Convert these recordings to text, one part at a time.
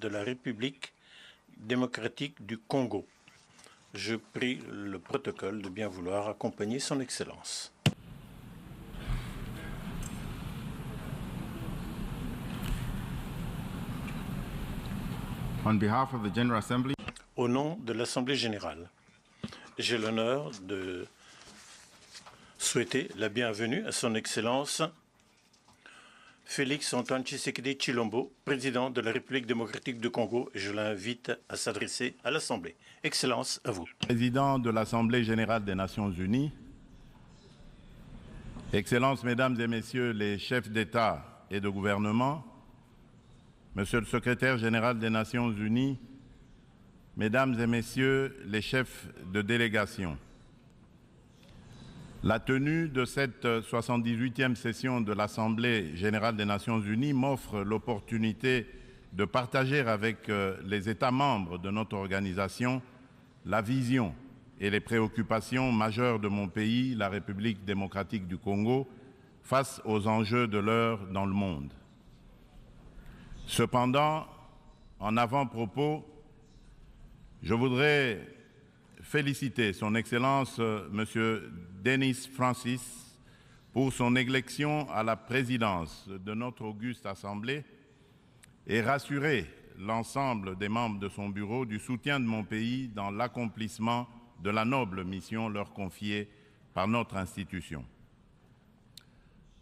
de la République démocratique du Congo. Je prie le protocole de bien vouloir accompagner son Excellence. On behalf of the General Assembly, au nom de l'Assemblée générale, j'ai l'honneur de souhaiter la bienvenue à son Excellence Félix Antoine Tshisekedi Tshilombo, président de la République démocratique du Congo, et je l'invite à s'adresser à l'Assemblée. Excellence, à vous. Président de l'Assemblée générale des Nations unies, Excellences, Mesdames et Messieurs les chefs d'État et de gouvernement, Monsieur le Secrétaire général des Nations unies, Mesdames et Messieurs les chefs de délégation, la tenue de cette 78e session de l'Assemblée générale des Nations unies m'offre l'opportunité de partager avec les États membres de notre organisation la vision et les préoccupations majeures de mon pays, la République démocratique du Congo, face aux enjeux de l'heure dans le monde. Cependant, en avant-propos, je voudrais féliciter son Excellence M. Denis Francis pour son élection à la présidence de notre auguste Assemblée et rassurer l'ensemble des membres de son bureau du soutien de mon pays dans l'accomplissement de la noble mission leur confiée par notre institution.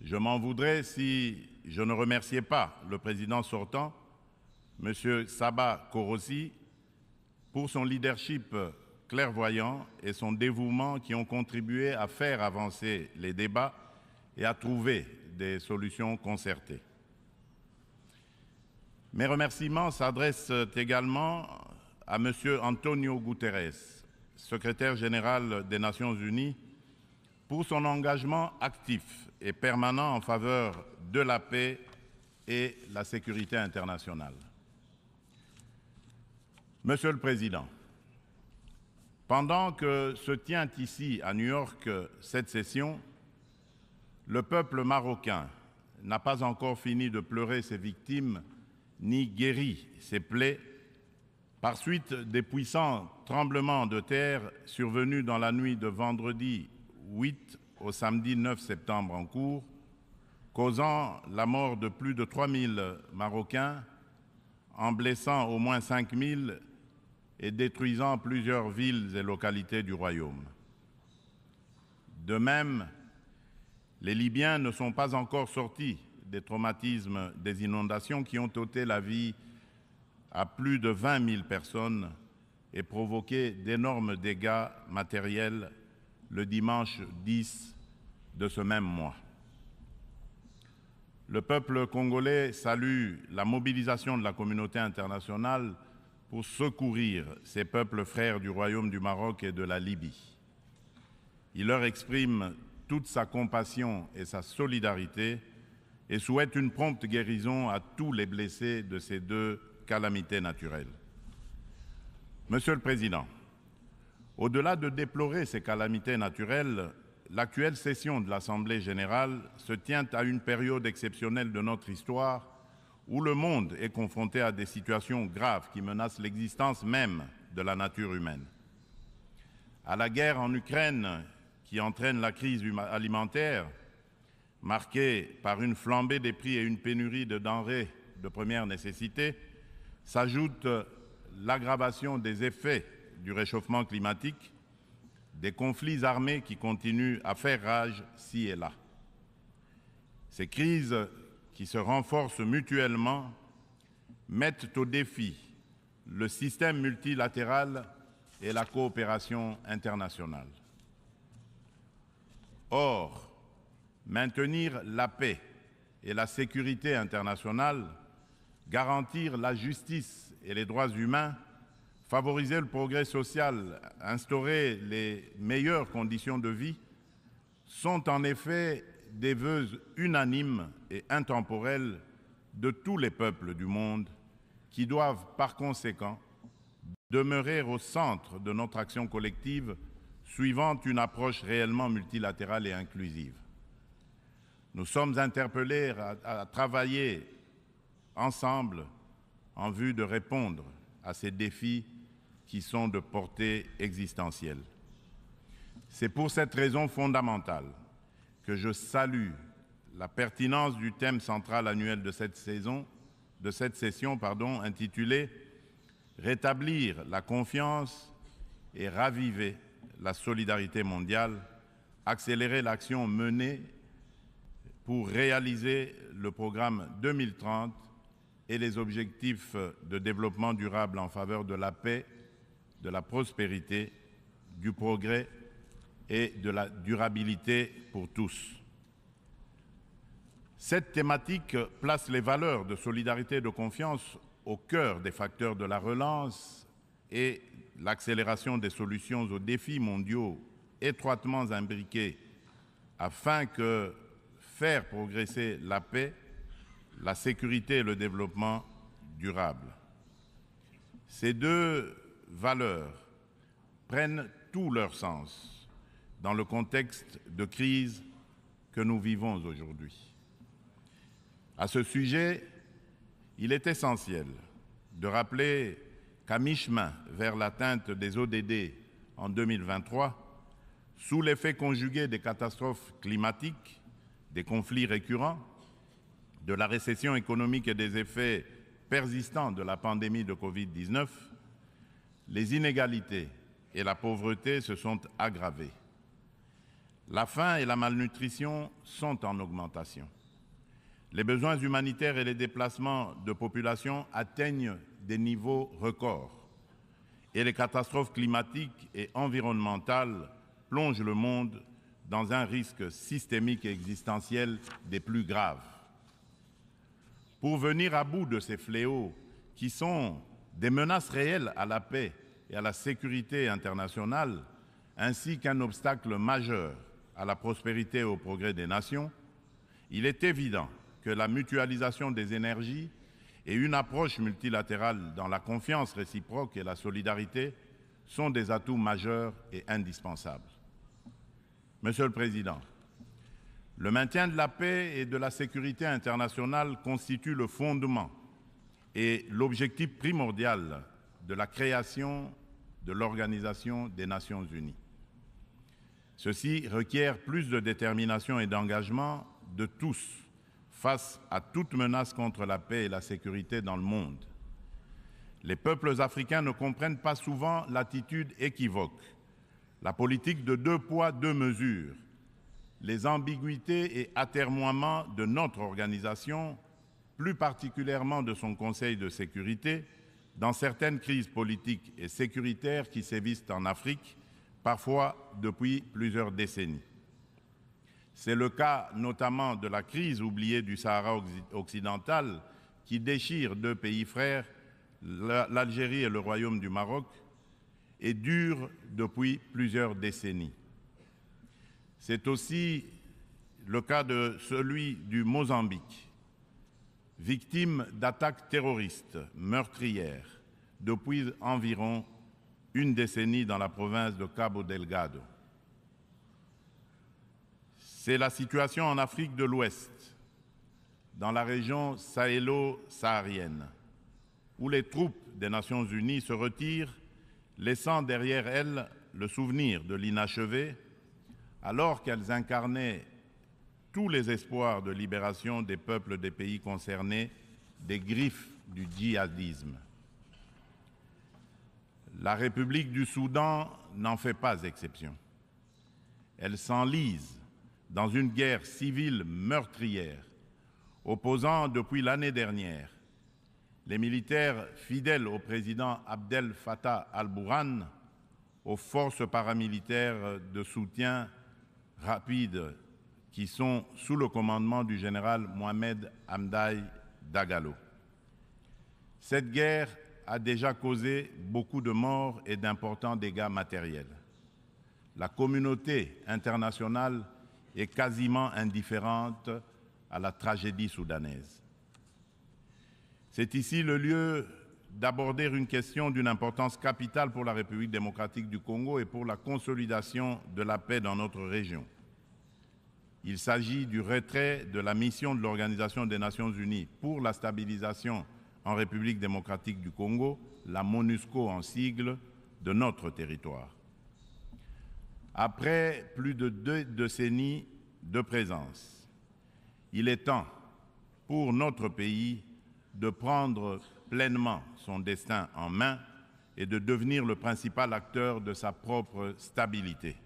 Je m'en voudrais si je ne remerciais pas le président sortant, M. Saba Korosi, pour son leadership clairvoyant et son dévouement qui ont contribué à faire avancer les débats et à trouver des solutions concertées. Mes remerciements s'adressent également à M. Antonio Guterres, secrétaire général des Nations unies, pour son engagement actif et permanent en faveur de la paix et la sécurité internationale. Monsieur le Président, pendant que se tient ici à New York cette session, le peuple marocain n'a pas encore fini de pleurer ses victimes ni guéri ses plaies par suite des puissants tremblements de terre survenus dans la nuit de vendredi 8 au samedi 9 septembre en cours, causant la mort de plus de 3000 Marocains, en blessant au moins 5000 et détruisant plusieurs villes et localités du royaume. De même, les Libyens ne sont pas encore sortis des traumatismes des inondations qui ont ôté la vie à plus de 20 000 personnes et provoqué d'énormes dégâts matériels le dimanche 10 de ce même mois. Le peuple congolais salue la mobilisation de la communauté internationale pour secourir ces peuples frères du Royaume du Maroc et de la Libye. Il leur exprime toute sa compassion et sa solidarité et souhaite une prompte guérison à tous les blessés de ces deux calamités naturelles. Monsieur le Président, au-delà de déplorer ces calamités naturelles, l'actuelle session de l'Assemblée générale se tient à une période exceptionnelle de notre histoire où le monde est confronté à des situations graves qui menacent l'existence même de la nature humaine. À la guerre en Ukraine qui entraîne la crise alimentaire, marquée par une flambée des prix et une pénurie de denrées de première nécessité, s'ajoute l'aggravation des effets du réchauffement climatique, des conflits armés qui continuent à faire rage ci et là. Ces crises qui se renforcent mutuellement mettent au défi le système multilatéral et la coopération internationale. Or, maintenir la paix et la sécurité internationale, garantir la justice et les droits humains, favoriser le progrès social, instaurer les meilleures conditions de vie, sont en effet des vœux unanimes et intemporels de tous les peuples du monde qui doivent par conséquent demeurer au centre de notre action collective suivant une approche réellement multilatérale et inclusive. Nous sommes interpellés à travailler ensemble en vue de répondre à ces défis qui sont de portée existentielle. C'est pour cette raison fondamentale que je salue la pertinence du thème central annuel de cette session, intitulé « Rétablir la confiance et raviver la solidarité mondiale, accélérer l'action menée pour réaliser le programme 2030 et les objectifs de développement durable en faveur de la paix, de la prospérité, du progrès et de la durabilité pour tous. » Cette thématique place les valeurs de solidarité et de confiance au cœur des facteurs de la relance et l'accélération des solutions aux défis mondiaux étroitement imbriqués afin que faire progresser la paix, la sécurité et le développement durable. Ces deux valeurs prennent tout leur sens dans le contexte de crise que nous vivons aujourd'hui. À ce sujet, il est essentiel de rappeler qu'à mi-chemin vers l'atteinte des ODD en 2023, sous l'effet conjugué des catastrophes climatiques, des conflits récurrents, de la récession économique et des effets persistants de la pandémie de Covid-19, les inégalités et la pauvreté se sont aggravées. La faim et la malnutrition sont en augmentation. Les besoins humanitaires et les déplacements de population atteignent des niveaux records. Et les catastrophes climatiques et environnementales plongent le monde dans un risque systémique et existentiel des plus graves. Pour venir à bout de ces fléaux qui sont des menaces réelles à la paix et à la sécurité internationale, ainsi qu'un obstacle majeur à la prospérité et au progrès des nations, il est évident que la mutualisation des énergies et une approche multilatérale dans la confiance réciproque et la solidarité sont des atouts majeurs et indispensables. Monsieur le Président, le maintien de la paix et de la sécurité internationale constitue le fondement et l'objectif primordial de la création de l'Organisation des Nations Unies. Ceci requiert plus de détermination et d'engagement de tous face à toute menace contre la paix et la sécurité dans le monde. Les peuples africains ne comprennent pas souvent l'attitude équivoque, la politique de 2 poids, 2 mesures, les ambiguïtés et atermoiements de notre organisation, plus particulièrement de son Conseil de sécurité, dans certaines crises politiques et sécuritaires qui sévissent en Afrique, parfois depuis plusieurs décennies. C'est le cas notamment de la crise oubliée du Sahara occidental qui déchire 2 pays frères, l'Algérie et le Royaume du Maroc, et dure depuis plusieurs décennies. C'est aussi le cas de celui du Mozambique, victime d'attaques terroristes meurtrières depuis environ une décennie dans la province de Cabo Delgado. C'est la situation en Afrique de l'Ouest, dans la région sahélo-saharienne, où les troupes des Nations Unies se retirent, laissant derrière elles le souvenir de l'inachevé, alors qu'elles incarnaient tous les espoirs de libération des peuples des pays concernés des griffes du djihadisme. La République du Soudan n'en fait pas exception. Elle s'enlise dans une guerre civile meurtrière, opposant depuis l'année dernière les militaires fidèles au président Abdel Fattah al-Burhan aux forces paramilitaires de soutien rapide qui sont sous le commandement du général Mohamed Hamdai Dagalo. Cette guerre a déjà causé beaucoup de morts et d'importants dégâts matériels. La communauté internationale est quasiment indifférente à la tragédie soudanaise. C'est ici le lieu d'aborder une question d'une importance capitale pour la République démocratique du Congo et pour la consolidation de la paix dans notre région. Il s'agit du retrait de la mission de l'Organisation des Nations Unies pour la stabilisation en République démocratique du Congo, la MONUSCO en sigle, de notre territoire. Après plus de 2 décennies de présence, il est temps pour notre pays de prendre pleinement son destin en main et de devenir le principal acteur de sa propre stabilité.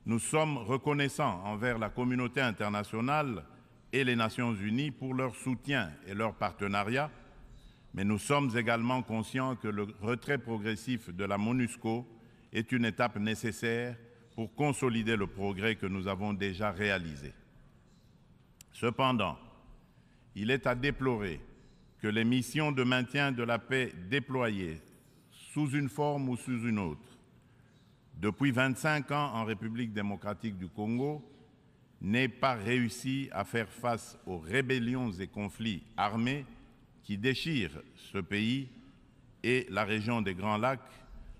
Nous sommes reconnaissants envers la communauté internationale et les Nations Unies pour leur soutien et leur partenariat, mais nous sommes également conscients que le retrait progressif de la MONUSCO est une étape nécessaire pour consolider le progrès que nous avons déjà réalisé. Cependant, il est à déplorer que les missions de maintien de la paix déployées sous une forme ou sous une autre depuis 25 ans en République démocratique du Congo n'aient pas réussi à faire face aux rébellions et conflits armés qui déchirent ce pays et la région des Grands Lacs,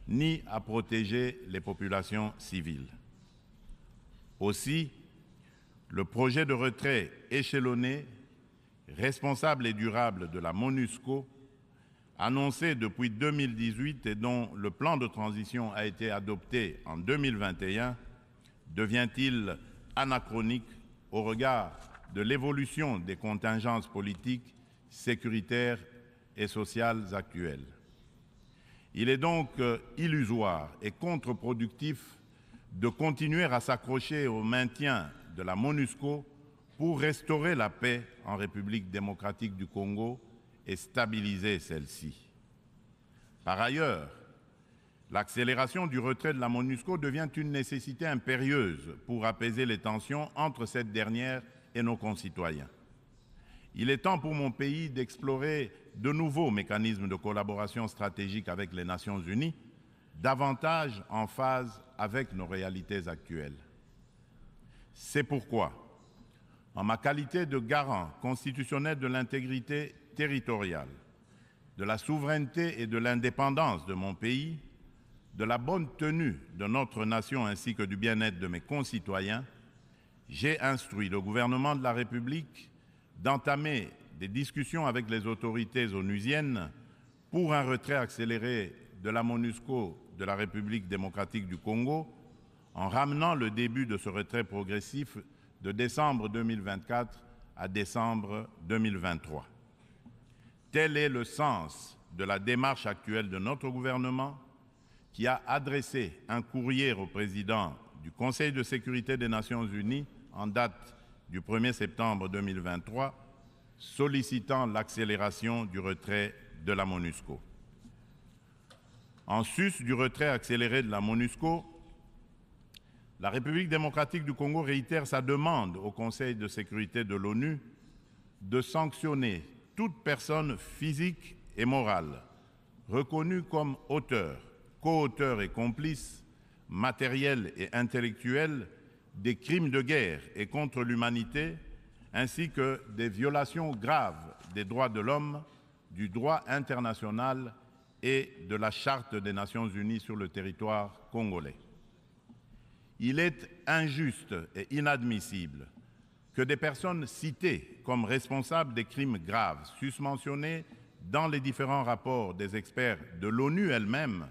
ni à protéger les populations civiles. Aussi, le projet de retrait échelonné, responsable et durable de la MONUSCO, annoncé depuis 2018 et dont le plan de transition a été adopté en 2021, devient-il anachronique au regard de l'évolution des contingences politiques, sécuritaires et sociales actuelles. Il est donc illusoire et contre-productif de continuer à s'accrocher au maintien de la MONUSCO pour restaurer la paix en République démocratique du Congo et stabiliser celle-ci. Par ailleurs, l'accélération du retrait de la MONUSCO devient une nécessité impérieuse pour apaiser les tensions entre cette dernière et nos concitoyens. Il est temps pour mon pays d'explorer de nouveaux mécanismes de collaboration stratégique avec les Nations Unies, davantage en phase avec nos réalités actuelles. C'est pourquoi, en ma qualité de garant constitutionnel de l'intégrité territoriale, de la souveraineté et de l'indépendance de mon pays, de la bonne tenue de notre nation ainsi que du bien-être de mes concitoyens, j'ai instruit le gouvernement de la République d'entamer des discussions avec les autorités onusiennes pour un retrait accéléré de la MONUSCO de la République démocratique du Congo, en ramenant le début de ce retrait progressif de décembre 2024 à décembre 2023. Tel est le sens de la démarche actuelle de notre gouvernement, qui a adressé un courrier au président du Conseil de sécurité des Nations Unies en date du 1er septembre 2023, sollicitant l'accélération du retrait de la MONUSCO. En sus du retrait accéléré de la MONUSCO, la République démocratique du Congo réitère sa demande au Conseil de sécurité de l'ONU de sanctionner toute personne physique et morale reconnue comme auteur, co-auteur et complice, matériel et intellectuel des crimes de guerre et contre l'humanité, ainsi que des violations graves des droits de l'homme, du droit international et de la Charte des Nations Unies sur le territoire congolais. Il est injuste et inadmissible que des personnes citées comme responsables des crimes graves susmentionnés dans les différents rapports des experts de l'ONU elle-même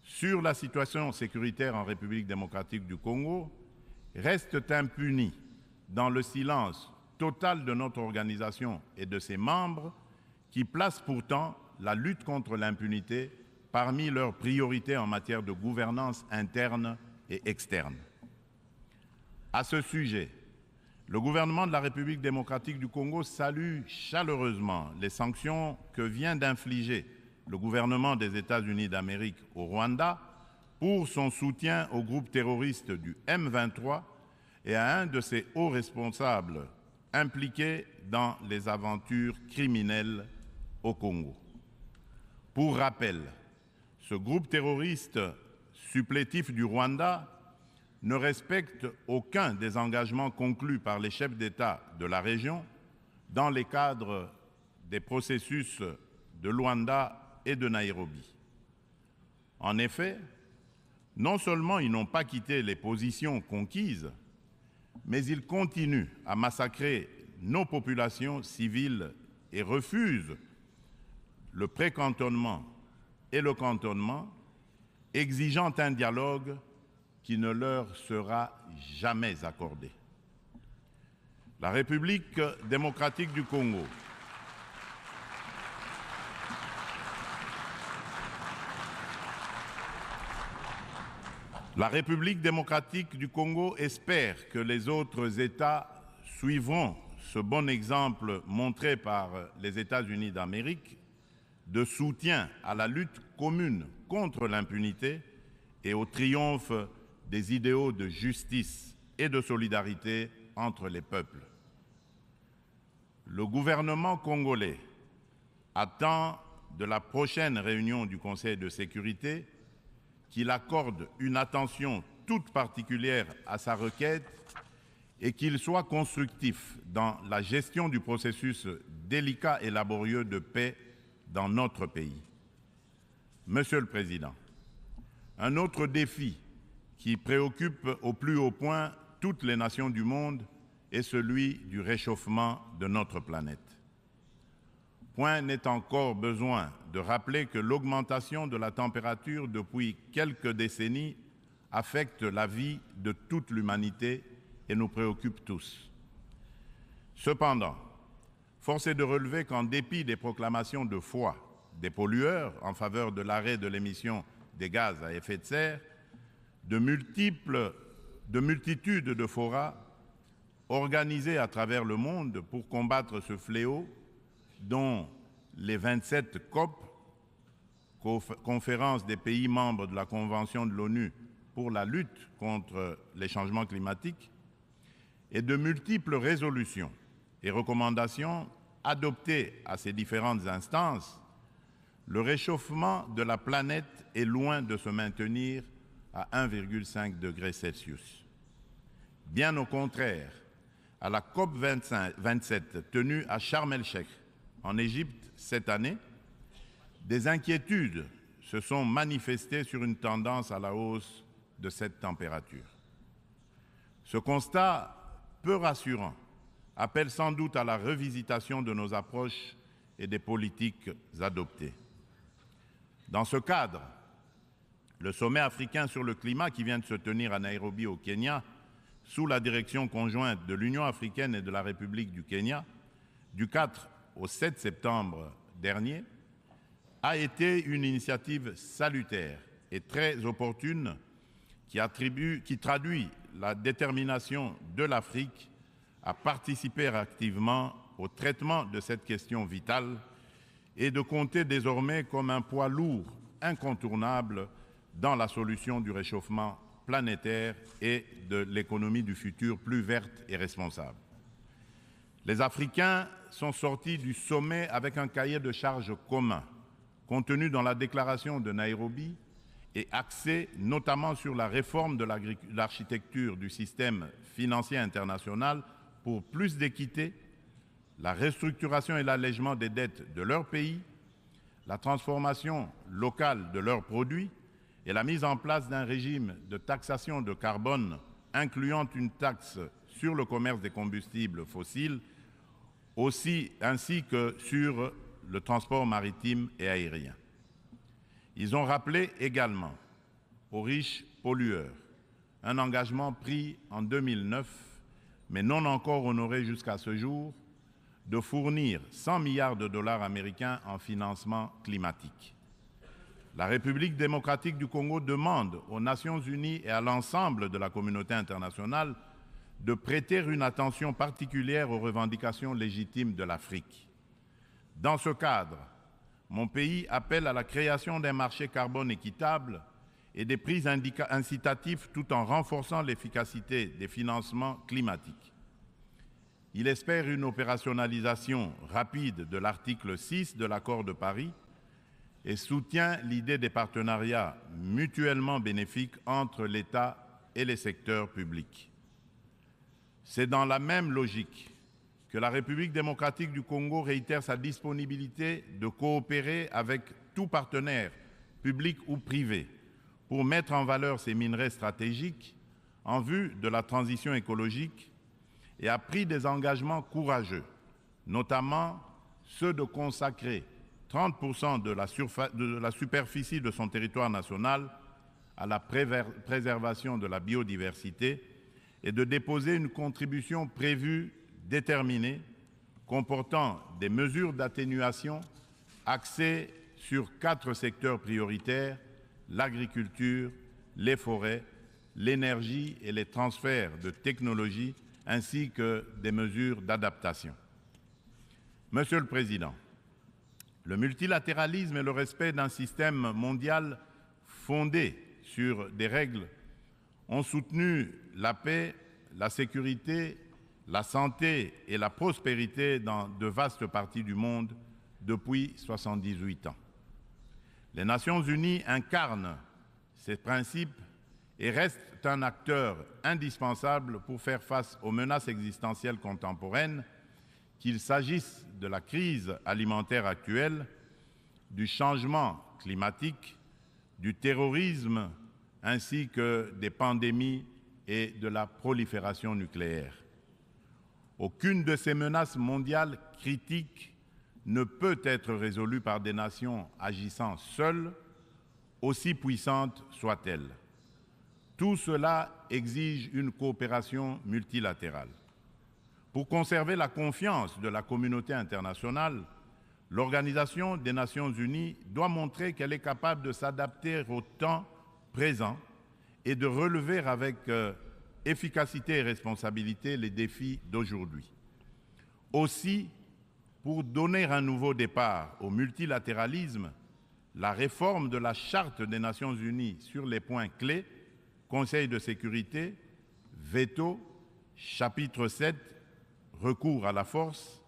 sur la situation sécuritaire en République démocratique du Congo restent impunies dans le silence total de notre organisation et de ses membres qui placent pourtant la lutte contre l'impunité parmi leurs priorités en matière de gouvernance interne et externe. À ce sujet, le gouvernement de la République démocratique du Congo salue chaleureusement les sanctions que vient d'infliger le gouvernement des États-Unis d'Amérique au Rwanda pour son soutien au groupe terroriste du M23 et à un de ses hauts responsables impliqués dans les aventures criminelles au Congo. Pour rappel, ce groupe terroriste supplétif du Rwanda ne respecte aucun des engagements conclus par les chefs d'État de la région dans les cadres des processus de Luanda et de Nairobi. En effet, non seulement ils n'ont pas quitté les positions conquises, mais ils continuent à massacrer nos populations civiles et refusent le précantonnement et le cantonnement, exigeant un dialogue qui ne leur sera jamais accordé. La République démocratique du Congo espère que les autres États suivront ce bon exemple montré par les États-Unis d'Amérique de soutien à la lutte commune contre l'impunité et au triomphe des idéaux de justice et de solidarité entre les peuples. Le gouvernement congolais attend de la prochaine réunion du Conseil de sécurité qu'il accorde une attention toute particulière à sa requête et qu'il soit constructif dans la gestion du processus délicat et laborieux de paix dans notre pays. Monsieur le Président, un autre défi qui préoccupe au plus haut point toutes les nations du monde est celui du réchauffement de notre planète. Point n'est encore besoin de rappeler que l'augmentation de la température depuis quelques décennies affecte la vie de toute l'humanité et nous préoccupe tous. Cependant, force est de relever qu'en dépit des proclamations de foi des pollueurs en faveur de l'arrêt de l'émission des gaz à effet de serre, de multitudes de forats organisés à travers le monde pour combattre ce fléau, dont les 27 COP, conférence des pays membres de la Convention de l'ONU pour la lutte contre les changements climatiques, et de multiples résolutions et recommandations adoptées à ces différentes instances, le réchauffement de la planète est loin de se maintenir à 1,5 degré Celsius. Bien au contraire, à la COP 27 tenue à Sharm el-Sheikh, en Égypte cette année, des inquiétudes se sont manifestées sur une tendance à la hausse de cette température. Ce constat peu rassurant appelle sans doute à la revisitation de nos approches et des politiques adoptées. Dans ce cadre, le sommet africain sur le climat qui vient de se tenir à Nairobi au Kenya, sous la direction conjointe de l'Union africaine et de la République du Kenya, du 4 au 7 septembre dernier, a été une initiative salutaire et très opportune qui traduit la détermination de l'Afrique à participer activement au traitement de cette question vitale et de compter désormais comme un poids lourd incontournable dans la solution du réchauffement planétaire et de l'économie du futur plus verte et responsable. Les Africains sont sortis du sommet avec un cahier de charges commun, contenu dans la déclaration de Nairobi et axé notamment sur la réforme de l'architecture du système financier international pour plus d'équité, la restructuration et l'allègement des dettes de leur pays, la transformation locale de leurs produits et la mise en place d'un régime de taxation de carbone incluant une taxe sur le commerce des combustibles fossiles, ainsi que sur le transport maritime et aérien. Ils ont rappelé également aux riches pollueurs un engagement pris en 2009, mais non encore honoré jusqu'à ce jour, de fournir 100 milliards de dollars américains en financement climatique. La République démocratique du Congo demande aux Nations unies et à l'ensemble de la communauté internationale de prêter une attention particulière aux revendications légitimes de l'Afrique. Dans ce cadre, mon pays appelle à la création d'un marché carbone équitable et des prises incitatives tout en renforçant l'efficacité des financements climatiques. Il espère une opérationnalisation rapide de l'article 6 de l'accord de Paris et soutient l'idée des partenariats mutuellement bénéfiques entre l'État et les secteurs publics. C'est dans la même logique que la République démocratique du Congo réitère sa disponibilité de coopérer avec tout partenaire, public ou privé, pour mettre en valeur ces minerais stratégiques en vue de la transition écologique et a pris des engagements courageux, notamment ceux de consacrer 30% de la superficie de son territoire national à la préservation de la biodiversité et de déposer une contribution prévue déterminée comportant des mesures d'atténuation axées sur 4 secteurs prioritaires: l'agriculture, les forêts, l'énergie et les transferts de technologies, ainsi que des mesures d'adaptation. Monsieur le Président, le multilatéralisme et le respect d'un système mondial fondé sur des règles ont soutenu la paix, la sécurité, la santé et la prospérité dans de vastes parties du monde depuis 78 ans. Les Nations Unies incarnent ces principes et restent un acteur indispensable pour faire face aux menaces existentielles contemporaines, qu'il s'agisse de la crise alimentaire actuelle, du changement climatique, du terrorisme, ainsi que des pandémies et de la prolifération nucléaire. Aucune de ces menaces mondiales critiques ne peut être résolue par des nations agissant seules, aussi puissantes soient-elles. Tout cela exige une coopération multilatérale. Pour conserver la confiance de la communauté internationale, l'Organisation des Nations Unies doit montrer qu'elle est capable de s'adapter au temps présent et de relever avec efficacité et responsabilité les défis d'aujourd'hui. Aussi, pour donner un nouveau départ au multilatéralisme, la réforme de la Charte des Nations Unies sur les points clés, Conseil de sécurité, veto, chapitre 7, recours à la force,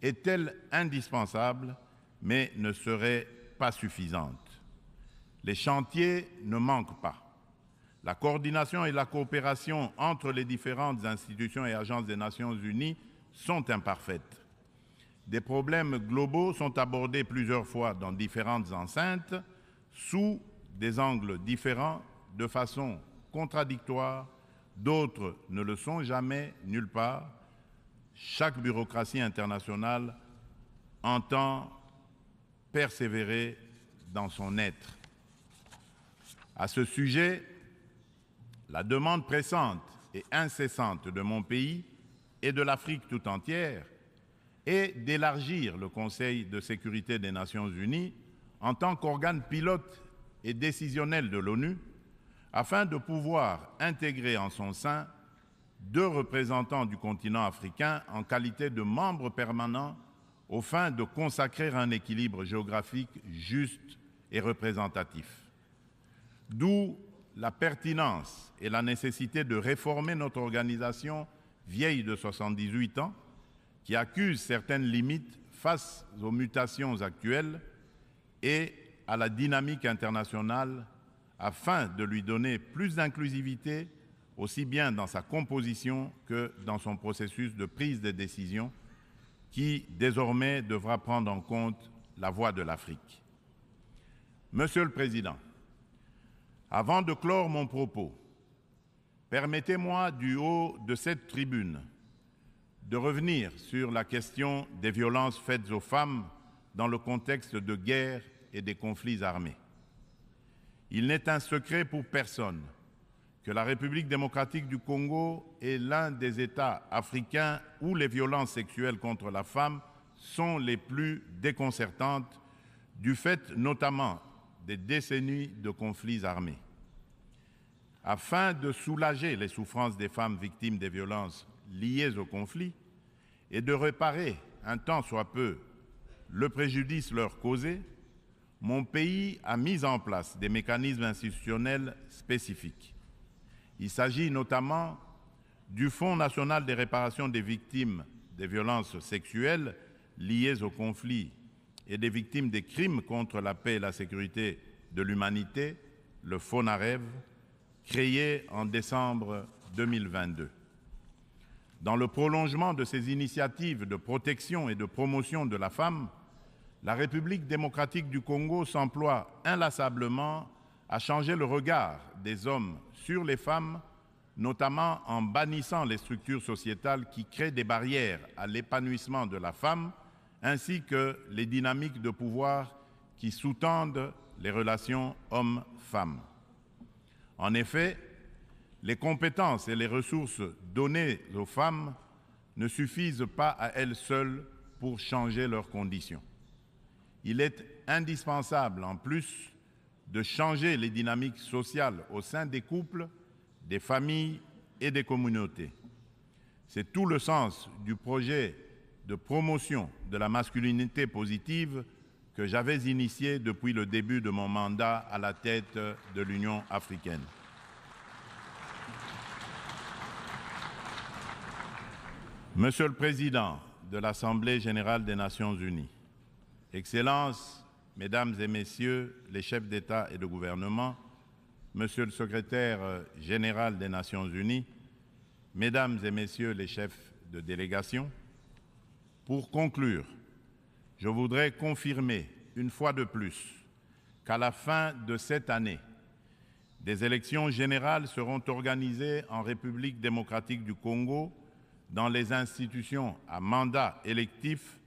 est-elle indispensable, mais ne serait pas suffisante. Les chantiers ne manquent pas. La coordination et la coopération entre les différentes institutions et agences des Nations Unies sont imparfaites. Des problèmes globaux sont abordés plusieurs fois dans différentes enceintes, sous des angles différents, de façon contradictoire. D'autres ne le sont jamais, nulle part. Chaque bureaucratie internationale entend persévérer dans son être. À ce sujet, la demande pressante et incessante de mon pays et de l'Afrique tout entière est d'élargir le Conseil de sécurité des Nations Unies en tant qu'organe pilote et décisionnel de l'ONU, afin de pouvoir intégrer en son sein 2 représentants du continent africain en qualité de membres permanents aux fins de consacrer un équilibre géographique juste et représentatif. D'où la pertinence et la nécessité de réformer notre organisation vieille de 78 ans, qui accuse certaines limites face aux mutations actuelles et à la dynamique internationale, afin de lui donner plus d'inclusivité, aussi bien dans sa composition que dans son processus de prise de décision, qui désormais devra prendre en compte la voix de l'Afrique. Monsieur le Président, avant de clore mon propos, permettez-moi du haut de cette tribune de revenir sur la question des violences faites aux femmes dans le contexte de guerre et des conflits armés. Il n'est un secret pour personne que la République démocratique du Congo est l'un des États africains où les violences sexuelles contre la femme sont les plus déconcertantes, du fait notamment des décennies de conflits armés. Afin de soulager les souffrances des femmes victimes des violences liées au conflit et de réparer un tant soit peu le préjudice leur causé, mon pays a mis en place des mécanismes institutionnels spécifiques. Il s'agit notamment du Fonds national des réparations des victimes des violences sexuelles liées au conflit et des victimes des crimes contre la paix et la sécurité de l'humanité, le FONAREV, créé en décembre 2022. Dans le prolongement de ces initiatives de protection et de promotion de la femme, la République démocratique du Congo s'emploie inlassablement à changer le regard des hommes sur les femmes, notamment en bannissant les structures sociétales qui créent des barrières à l'épanouissement de la femme, ainsi que les dynamiques de pouvoir qui sous-tendent les relations hommes-femmes. En effet, les compétences et les ressources données aux femmes ne suffisent pas à elles seules pour changer leurs conditions. Il est indispensable, en plus, de changer les dynamiques sociales au sein des couples, des familles et des communautés. C'est tout le sens du projet de promotion de la masculinité positive que j'avais initié depuis le début de mon mandat à la tête de l'Union africaine. Monsieur le Président de l'Assemblée générale des Nations unies, Excellences, Mesdames et Messieurs les chefs d'État et de gouvernement, Monsieur le Secrétaire général des Nations unies, Mesdames et Messieurs les chefs de délégation, pour conclure, je voudrais confirmer une fois de plus qu'à la fin de cette année, des élections générales seront organisées en République démocratique du Congo dans les institutions à mandat électif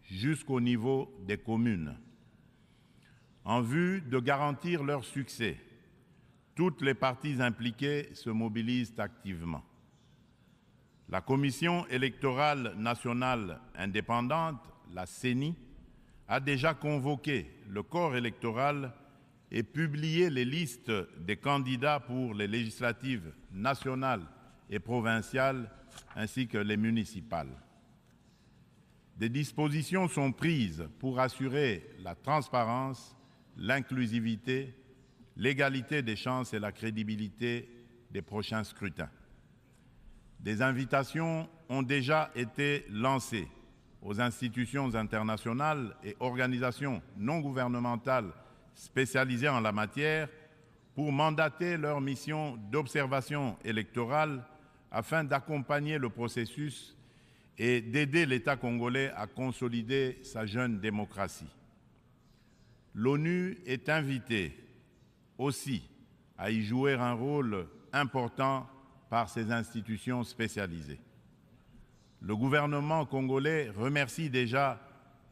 jusqu'au niveau des communes. En vue de garantir leur succès, toutes les parties impliquées se mobilisent activement. La Commission électorale nationale indépendante, la CENI, a déjà convoqué le corps électoral et publié les listes des candidats pour les législatives nationales et provinciales ainsi que les municipales. Des dispositions sont prises pour assurer la transparence, l'inclusivité, l'égalité des chances et la crédibilité des prochains scrutins. Des invitations ont déjà été lancées aux institutions internationales et organisations non gouvernementales spécialisées en la matière pour mandater leur mission d'observation électorale afin d'accompagner le processus et d'aider l'État congolais à consolider sa jeune démocratie. L'ONU est invitée aussi à y jouer un rôle important par ses institutions spécialisées. Le gouvernement congolais remercie déjà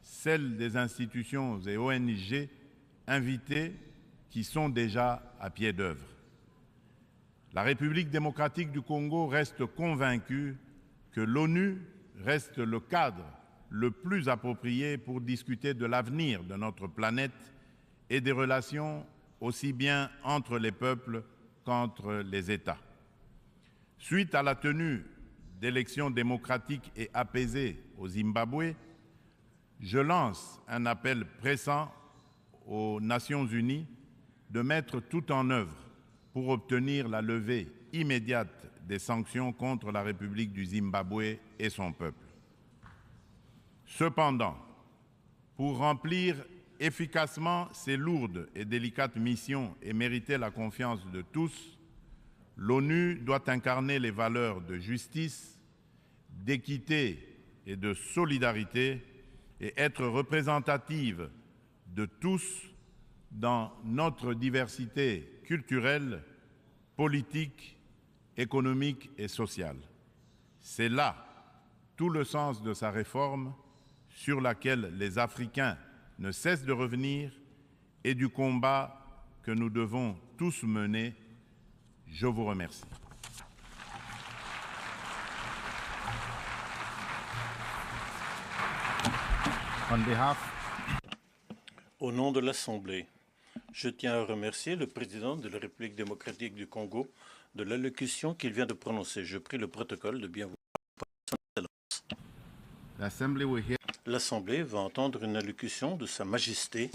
celles des institutions et ONG invitées qui sont déjà à pied d'œuvre. La République démocratique du Congo reste convaincue que l'ONU reste le cadre le plus approprié pour discuter de l'avenir de notre planète et des relations aussi bien entre les peuples qu'entre les États. Suite à la tenue d'élections démocratiques et apaisées au Zimbabwe, je lance un appel pressant aux Nations unies de mettre tout en œuvre pour obtenir la levée immédiate des sanctions contre la République du Zimbabwe et son peuple. Cependant, pour remplir efficacement ces lourdes et délicates missions et mériter la confiance de tous, l'ONU doit incarner les valeurs de justice, d'équité et de solidarité et être représentative de tous dans notre diversité culturelle, politique, économique et sociale. C'est là tout le sens de sa réforme sur laquelle les Africains ne cessent de revenir et du combat que nous devons tous mener. Je vous remercie. Au nom de l'Assemblée, je tiens à remercier le président de la République démocratique du Congo de l'allocution qu'il vient de prononcer. Je prie le protocole de bien vouloir. L'Assemblée va entendre une allocution de Sa Majesté